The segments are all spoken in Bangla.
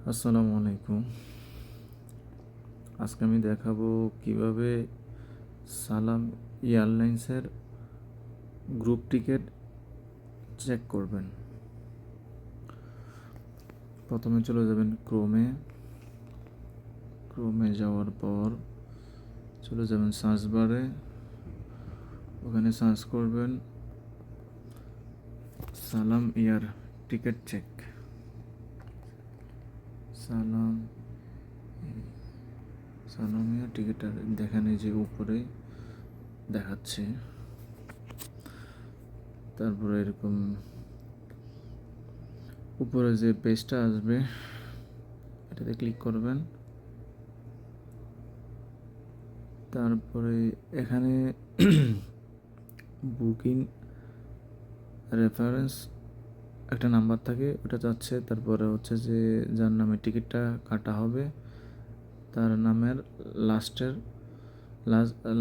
আসসালামু আলাইকুম। আজকে আমি দেখাবো কিভাবে সালাম এয়ারলাইন্সের গ্রুপ টিকিট চেক করবেন। প্রথমে চলে যাবেন ক্রোমে যাওয়ার পর চলে যাবেন সার্চ বারে, ওখানে সার্চ করবেন সালাম এয়ার টিকিট চেক। সালাম সালাম এয়ার টিকিট দেখেন, এই যে উপরে দেখাচ্ছে। তারপরে এরকম উপরে যে পেজটা আসবে এটাতে ক্লিক করবেন। তারপরে এখানে বুকিং রেফারেন্স একটা নাম্বার থাকে, ওটা যাচ্ছে। তারপরে হচ্ছে যে যার নামে টিকিটটা কাটা হবে তার নামের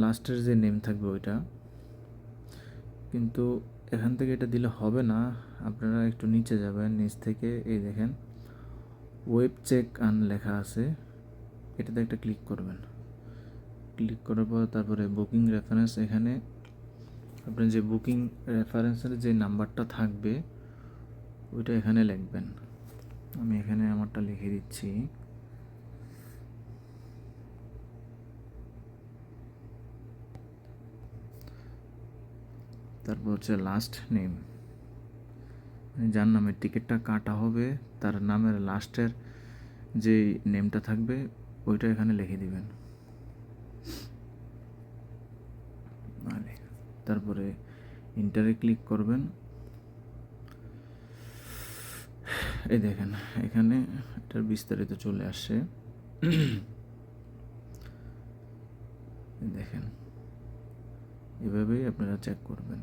লাস্টের যে নেম থাকবে ওইটা। কিন্তু এখান থেকে এটা দিলে হবে না, আপনারা একটু নিচে যাবেন, নিচ থেকে এই দেখেন ওয়েব চেক আন লেখা আছে, এটাতে একটা ক্লিক করবেন। ক্লিক করার পর তারপরে বুকিং রেফারেন্স, এখানে আপনার যে বুকিং রেফারেন্সের যে নাম্বারটা থাকবে ওইটা এখানে লিখবেন। আমি এখানে আমারটা লিখে দিচ্ছি। তারপর হচ্ছে লাস্ট নেম, যার নামে টিকিটটা কাটা হবে তার নামের লাস্টের যে নেমটা থাকবে ওইটা এখানে লিখে দিবেন। তারপরে ইন্টারে ক্লিক করবেন। এই দেখেন এখানে এটার বিস্তারিত চলে আসছে। দেখেন, এভাবেই আপনারা চেক করবেন।